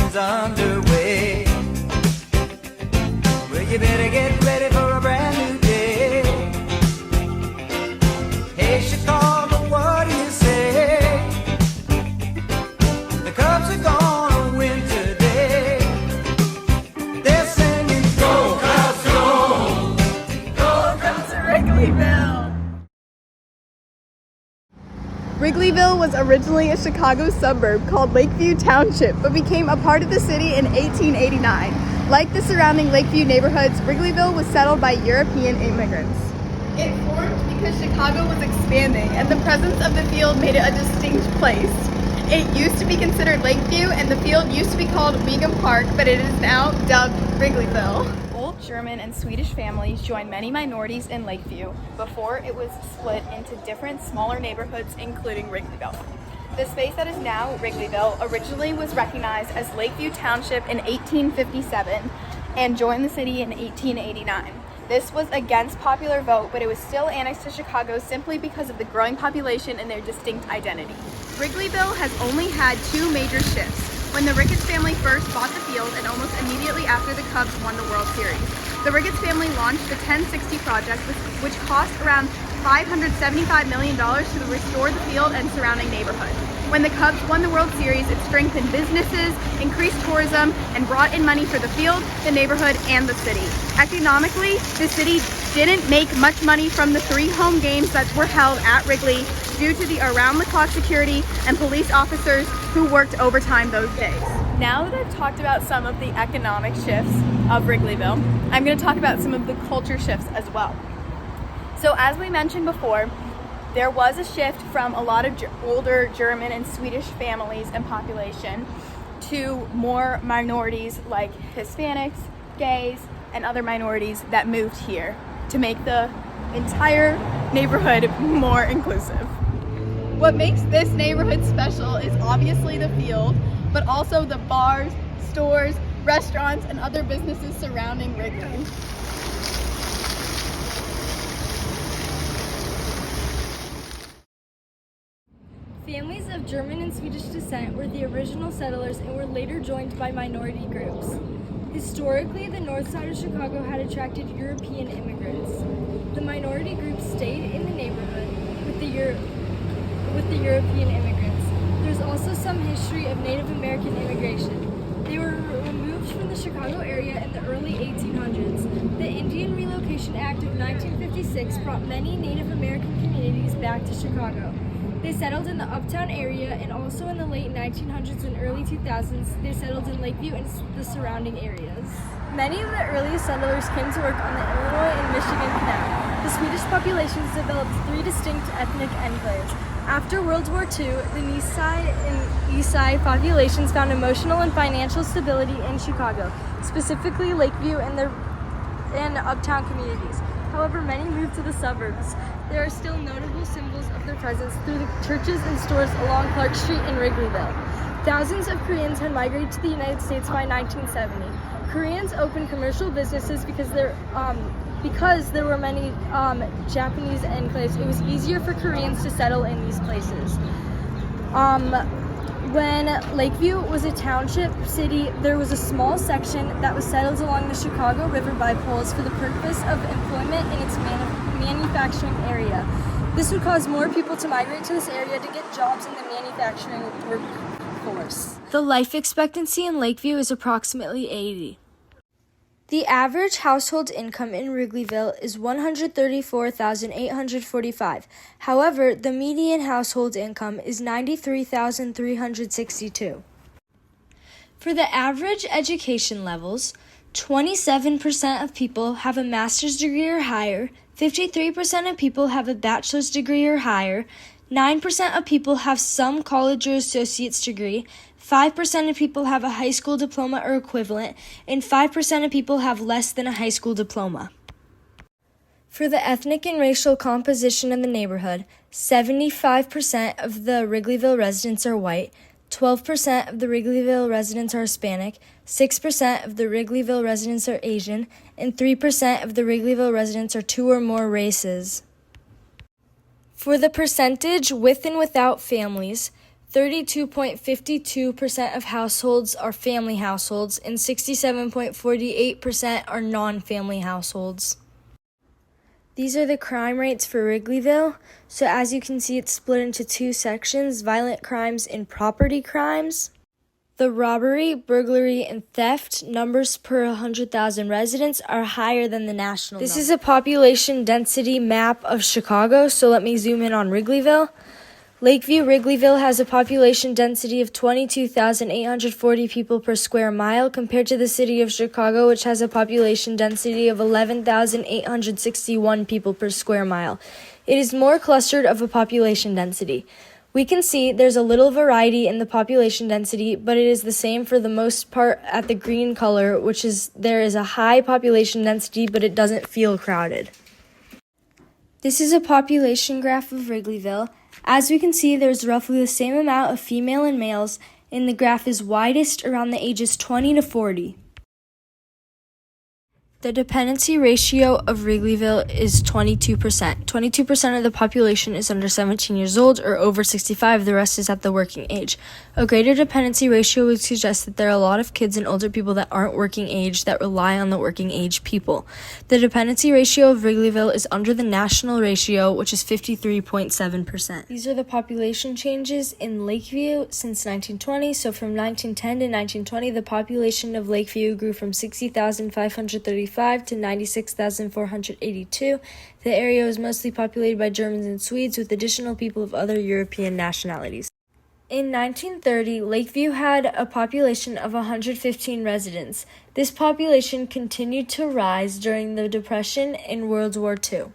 celebration's underway. Well, you better get ready for a brand new day. Hey, Chicago, what do you say? The Cubs are gonna win today. They're singing, go Cubs, go! Go Cubs to Wrigleyville! Wrigleyville was originally a Chicago suburb called Lakeview Township, but became a part of the city in 1889. Like the surrounding Lakeview neighborhoods, Wrigleyville was settled by European immigrants. It formed because Chicago was expanding, and the presence of the field made it a distinct place. It used to be considered Lakeview, and the field used to be called Weegham Park, but it is now dubbed Wrigleyville. Old German and Swedish families joined many minorities in Lakeview before it was split into different smaller neighborhoods, including Wrigleyville. The space that is now Wrigleyville originally was recognized as Lakeview Township in 1857 and joined the city in 1889. This was against popular vote, but it was still annexed to Chicago simply because of the growing population and their distinct identity. Wrigleyville has only had two major shifts. When the Ricketts family first bought the field and almost immediately after the Cubs won the World Series. The Ricketts family launched the 1060 project, which cost around $575 million to restore the field and surrounding neighborhood. When the Cubs won the World Series, it strengthened businesses, increased tourism, and brought in money for the field, the neighborhood, and the city. Economically, the city didn't make much money from the 3 home games that were held at Wrigley due to the around-the-clock security and police officers who worked overtime those days. Now that I've talked about some of the economic shifts of Wrigleyville, I'm going to talk about some of the culture shifts as well. So as we mentioned before, there was a shift from a lot of older German and Swedish families and population to more minorities like Hispanics, gays, and other minorities that moved here to make the entire neighborhood more inclusive. What makes this neighborhood special is obviously the field, but also the bars, stores, restaurants, and other businesses surrounding Wrigley. Families of German and Swedish descent were the original settlers and were later joined by minority groups. Historically, the north side of Chicago had attracted European immigrants. The minority groups stayed in the neighborhood with the European immigrants. There's also some history of Native American immigration. They were removed from the Chicago area in the early 1800s. The Indian Relocation Act of 1956 brought many Native American communities back to Chicago. They settled in the uptown area, and also in the late 1900s and early 2000s, they settled in Lakeview and the surrounding areas. Many of the earliest settlers came to work on the Illinois and Michigan Canal. The Swedish populations developed 3 distinct ethnic enclaves. After World War II, the East Side and East Side populations found emotional and financial stability in Chicago, specifically Lakeview and uptown communities. However, many moved to the suburbs. There are still notable symbols of their presence through the churches and stores along Clark Street in Wrigleyville. Thousands of Koreans had migrated to the United States by 1970. Koreans opened commercial businesses because there were many Japanese enclaves. It was easier for Koreans to settle in these places. When Lakeview was a township city, there was a small section that was settled along the Chicago River by poles for the purpose of employment in its manufacturing area. This would cause more people to migrate to this area to get jobs in the manufacturing workforce. The life expectancy in Lakeview is approximately 80. The average household income in Wrigleyville is $134,845. However, the median household income is $93,362. For the average education levels, 27% of people have a master's degree or higher, 53% of people have a bachelor's degree or higher, 9% of people have some college or associate's degree, 5% of people have a high school diploma or equivalent, and 5% of people have less than a high school diploma. For the ethnic and racial composition of the neighborhood, 75% of the Wrigleyville residents are white, 12% of the Wrigleyville residents are Hispanic, 6% of the Wrigleyville residents are Asian, and 3% of the Wrigleyville residents are 2 or more races. For the percentage with and without families, 32.52% of households are family households, and 67.48% are non-family households. These are the crime rates for Wrigleyville. So as you can see, it's split into two sections: violent crimes and property crimes. The robbery, burglary, and theft numbers per 100,000 residents are higher than the national number. This is a population density map of Chicago, so let me zoom in on Wrigleyville. Lakeview, Wrigleyville has a population density of 22,840 people per square mile compared to the city of Chicago, which has a population density of 11,861 people per square mile. It is more clustered of a population density. We can see there's a little variety in the population density, but it is the same for the most part at the green color, which is there is a high population density, but it doesn't feel crowded. This is a population graph of Wrigleyville. As we can see, there's roughly the same amount of female and males, and the graph is widest around the ages 20 to 40. The dependency ratio of Wrigleyville is 22%. 22% of the population is under 17 years old or over 65. The rest is at the working age. A greater dependency ratio would suggest that there are a lot of kids and older people that aren't working age that rely on the working age people. The dependency ratio of Wrigleyville is under the national ratio, which is 53.7%. These are the population changes in Lakeview since 1920. So from 1910 to 1920, the population of Lakeview grew from 60,535 to 96,482. The area was mostly populated by Germans and Swedes, with additional people of other European nationalities. In 1930, Lakeview had a population of 115 residents. This population continued to rise during the Depression and World War II.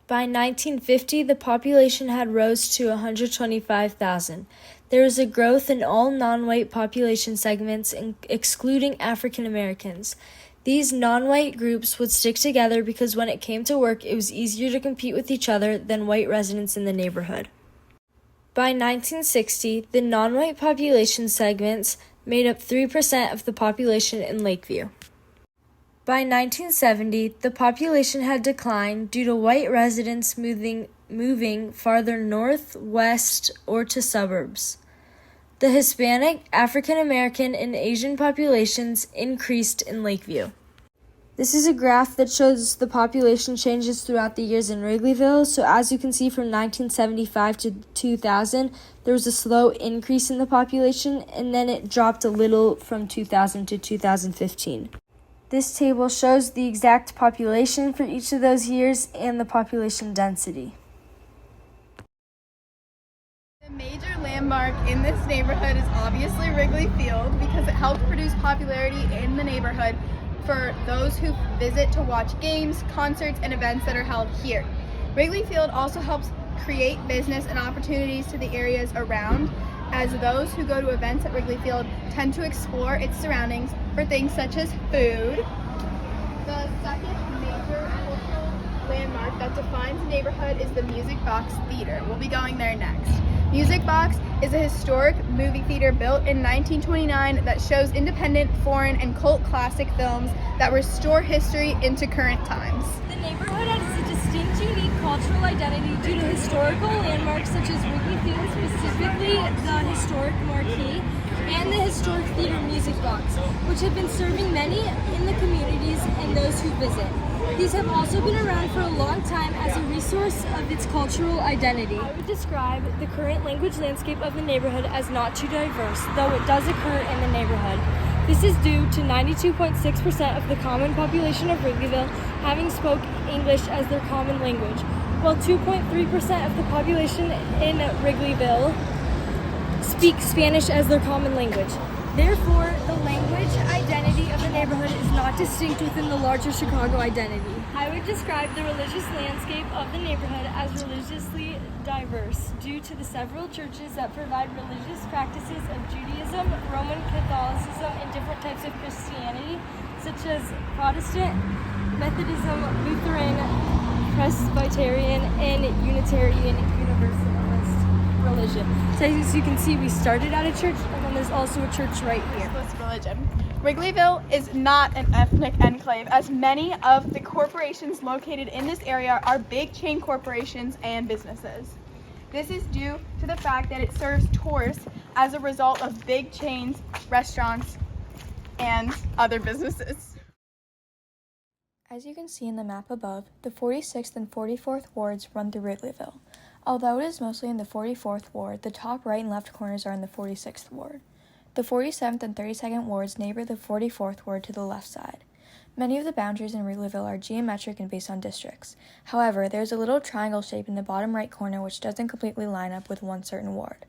By 1950, the population had rose to 125,000. There was a growth in all non-white population segments, excluding African Americans. These non-white groups would stick together because when it came to work, it was easier to compete with each other than white residents in the neighborhood. By 1960, the non-white population segments made up 3% of the population in Lakeview. By 1970, the population had declined due to white residents moving farther north, west, or to suburbs. The Hispanic, African American, and Asian populations increased in Lakeview. This is a graph that shows the population changes throughout the years in Wrigleyville. So as you can see, from 1975 to 2000, there was a slow increase in the population, and then it dropped a little from 2000 to 2015. This table shows the exact population for each of those years and the population density. The major landmark in this neighborhood is obviously Wrigley Field because it helped produce popularity in the neighborhood for those who visit to watch games, concerts, and events that are held here. Wrigley Field also helps create business and opportunities to the areas around, as those who go to events at Wrigley Field tend to explore its surroundings for things such as food. The second major cultural landmark that defines the neighborhood is the Music Box Theater. We'll be going there next. Music Box is a historic movie theater built in 1929 that shows independent, foreign, and cult classic films that restore history into current times. The neighborhood has a distinct, unique cultural identity due to historical landmarks such as Wrigley Field, specifically the historic marquee, and the historic theater Music Box, which have been serving many in the communities and those who visit. These have also been around for a long time as a resource of its cultural identity. I would describe the current language landscape of the neighborhood as not too diverse, though it does occur in the neighborhood. This is due to 92.6% of the common population of Wrigleyville having spoke English as their common language, while 2.3% of the population in Wrigleyville speak Spanish as their common language. Therefore, the language identity of the neighborhood is not distinct within the larger Chicago identity. I would describe the religious landscape of the neighborhood as religiously diverse due to the several churches that provide religious practices of Judaism, Roman Catholicism, and different types of Christianity, such as Protestant, Methodism, Lutheran, Presbyterian, and Unitarian Universalist religion. So as you can see, we started at a church, and then there's also a church right here. Religion. Wrigleyville is not an ethnic enclave, as many of the corporations located in this area are big chain corporations and businesses. This is due to the fact that it serves tourists as a result of big chains, restaurants, and other businesses. As you can see in the map above, the 46th and 44th wards run through Wrigleyville. Although it is mostly in the 44th ward, the top right and left corners are in the 46th ward. The 47th and 32nd wards neighbor the 44th ward to the left side. Many of the boundaries in Wrigleyville are geometric and based on districts. However, there is a little triangle shape in the bottom right corner which doesn't completely line up with one certain ward.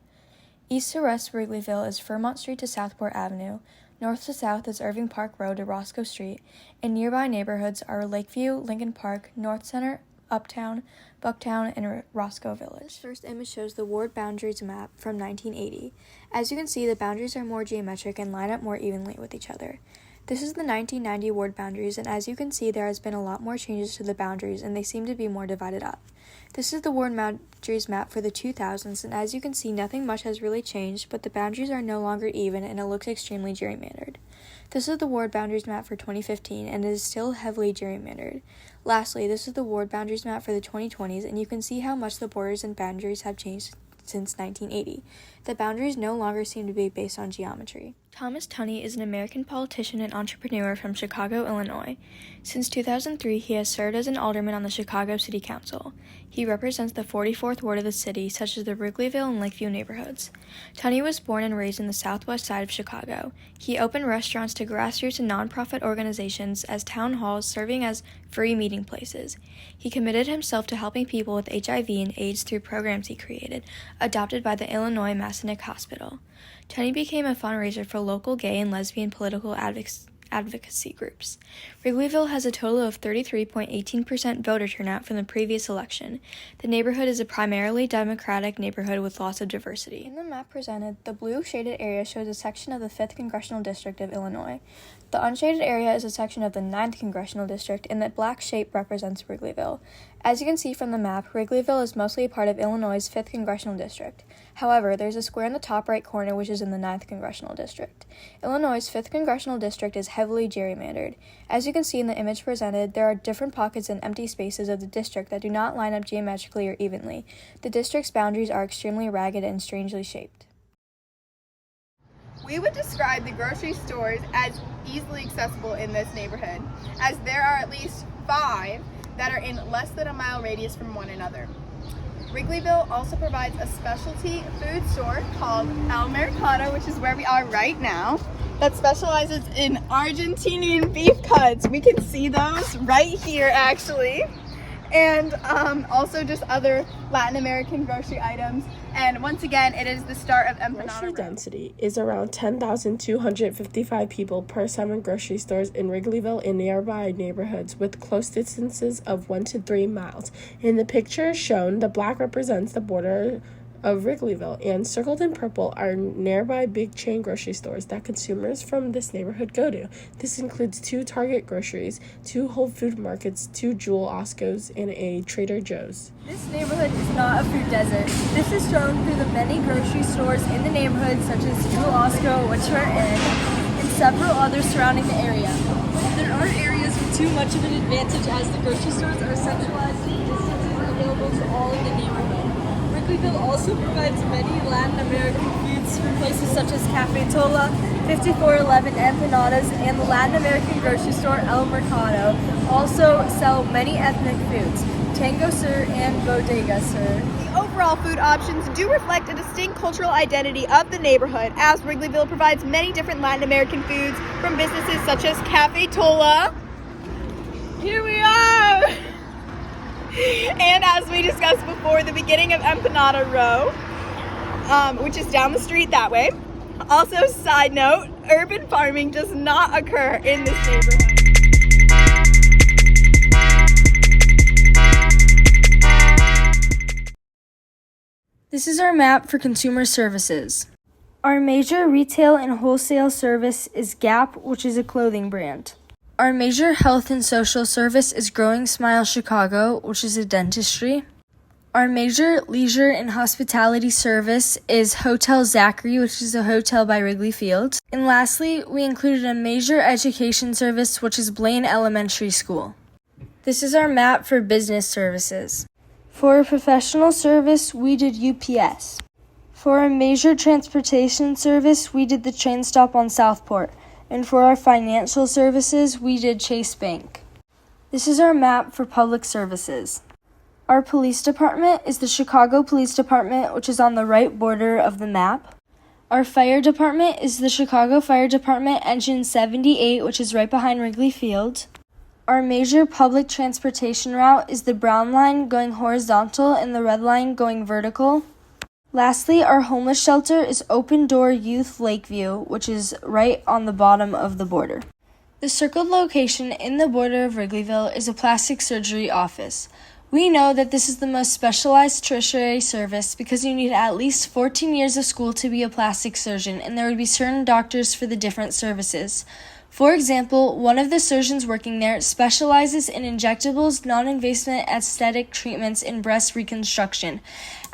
East to west Wrigleyville is Fremont Street to Southport Avenue, north to south is Irving Park Road to Roscoe Street, and nearby neighborhoods are Lakeview, Lincoln Park, North Center, Uptown, Bucktown, and Roscoe Village. This first image shows the ward boundaries map from 1980. As you can see, the boundaries are more geometric and line up more evenly with each other. This is the 1990 ward boundaries, and as you can see, there has been a lot more changes to the boundaries, and they seem to be more divided up. This is the ward boundaries map for the 2000s, and as you can see, nothing much has really changed, but the boundaries are no longer even, and it looks extremely gerrymandered. This is the ward boundaries map for 2015, and it is still heavily gerrymandered. Lastly, this is the ward boundaries map for the 2020s, and you can see how much the borders and boundaries have changed since 1980. The boundaries no longer seem to be based on geometry. Thomas Tunney is an American politician and entrepreneur from Chicago, Illinois. Since 2003, he has served as an alderman on the Chicago City Council. He represents the 44th ward of the city, such as the Wrigleyville and Lakeview neighborhoods. Tunney was born and raised in the southwest side of Chicago. He opened restaurants to grassroots and nonprofit organizations as town halls serving as free meeting places. He committed himself to helping people with HIV and AIDS through programs he created, adopted by the Illinois Masonic Hospital. Tunney became a fundraiser for local gay and lesbian political advocacy groups. Wrigleyville has a total of 33.18% voter turnout from the previous election. The neighborhood is a primarily Democratic neighborhood with lots of diversity. In the map presented, the blue shaded area shows a section of the 5th Congressional District of Illinois. The unshaded area is a section of the 9th Congressional District, and the black shape represents Wrigleyville. As you can see from the map, Wrigleyville is mostly a part of Illinois' 5th Congressional District. However, there's a square in the top right corner which is in the 9th Congressional District. Illinois' 5th Congressional District is heavily gerrymandered. As you can see in the image presented, there are different pockets and empty spaces of the district that do not line up geometrically or evenly. The district's boundaries are extremely ragged and strangely shaped. We would describe the grocery stores as easily accessible in this neighborhood, as there are at least 5 that are in less than a mile radius from one another. Wrigleyville also provides a specialty food store called El Mercado, which is where we are right now, that specializes in Argentinian beef cuts. We can see those right here actually. And also just other Latin American grocery items. And once again, it is the start of Empanada Grocery Road. density is around 10,255 people per 7 grocery stores in Wrigleyville and nearby neighborhoods with close distances of 1 to 3 miles. In the picture shown, the black represents the border of Wrigleyville, and circled in purple are nearby big chain grocery stores that consumers from this neighborhood go to. This includes 2 Target groceries, 2 Whole Food Markets, 2 Jewel Oscos, and a Trader Joe's. This neighborhood is not a food desert. This is shown through the many grocery stores in the neighborhood, such as Jewel Osco, which we're in, and several others surrounding the area. There aren't areas with too much of an advantage as the grocery stores are centralized and distances available to all in the neighborhood. Wrigleyville also provides many Latin American foods from places such as Cafe Tola, 5411 Empanadas, and the Latin American grocery store El Mercado also sell many ethnic foods, Tango Sur and Bodega Sur. The overall food options do reflect a distinct cultural identity of the neighborhood, as Wrigleyville provides many different Latin American foods from businesses such as Cafe Tola. Here we are! And as we discussed before, the beginning of Empanada Row, which is down the street that way. Also, side note, urban farming does not occur in this neighborhood. This is our map for consumer services. Our major retail and wholesale service is Gap, which is a clothing brand. Our major health and social service is Growing Smile Chicago, which is a dentistry. Our major leisure and hospitality service is Hotel Zachary, which is a hotel by Wrigley Field. And lastly, we included a major education service, which is Blaine Elementary School. This is our map for business services. For a professional service, we did UPS. For a major transportation service, we did the train stop on Southport. And for our financial services, we did Chase Bank. This is our map for public services. Our police department is the Chicago Police Department, which is on the right border of the map. Our fire department is the Chicago Fire Department, Engine 78, which is right behind Wrigley Field. Our major public transportation route is the brown line going horizontal and the red line going vertical. Lastly, our homeless shelter is Open Door Youth Lakeview, which is right on the bottom of the border. The circled location in the border of Wrigleyville is a plastic surgery office. We know that this is the most specialized tertiary service because you need at least 14 years of school to be a plastic surgeon, and there would be certain doctors for the different services. For example, one of the surgeons working there specializes in injectables, non-invasive aesthetic treatments, and breast reconstruction.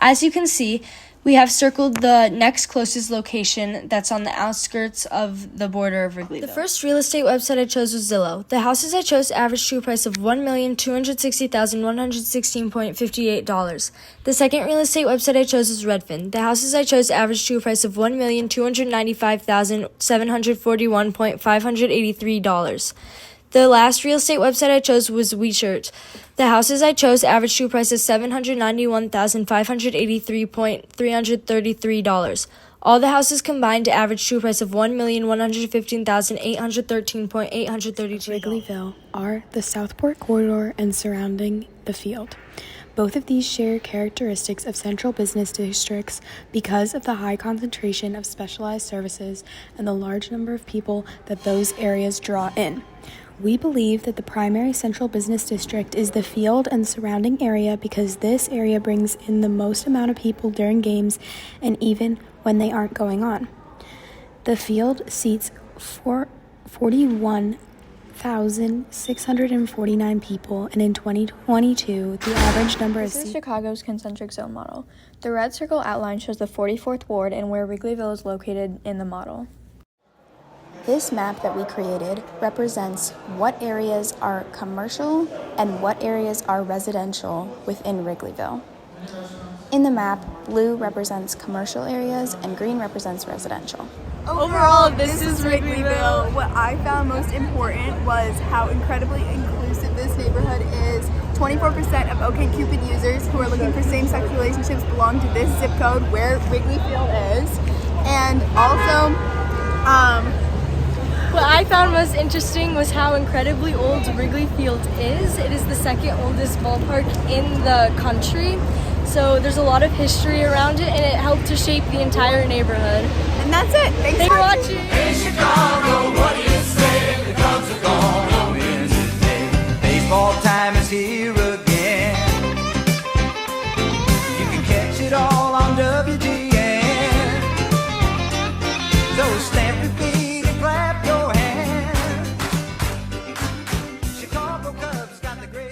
As you can see, we have circled the next closest location that's on the outskirts of the border of Wrigleyville. The first real estate website I chose was Zillow. The houses I chose averaged to a price of $1,260,116.58. The second real estate website I chose was Redfin. The houses I chose averaged to a price of $1,295,741.583. The last real estate website I chose was WeChurch. The houses I chose averaged to a price of $791,583.333. All the houses combined averaged to a price of $1,115,813.832. Wrigleyville are the Southport corridor and surrounding the field. Both of these share characteristics of central business districts because of the high concentration of specialized services and the large number of people that those areas draw in. We believe that the primary central business district is the field and surrounding area because this area brings in the most amount of people during games and even when they aren't going on. The field seats 41,649 people, and in 2022, the average number of seats. This is Chicago's concentric zone model. The red circle outline shows the 44th ward and where Wrigleyville is located in the model. This map that we created represents what areas are commercial and what areas are residential within Wrigleyville. In the map, blue represents commercial areas and green represents residential. Overall, this is Wrigleyville. What I found most important was how incredibly inclusive this neighborhood is. 24% of OkCupid users who are looking for same-sex relationships belong to this zip code where Wrigleyville is. And also, what I found most interesting was how incredibly old Wrigley Field is. It is the second oldest ballpark in the country, so there's a lot of history around it, and it helped to shape the entire neighborhood. And that's it. Thanks for watching. Hey Chicago, what do you say? The Cubs are going.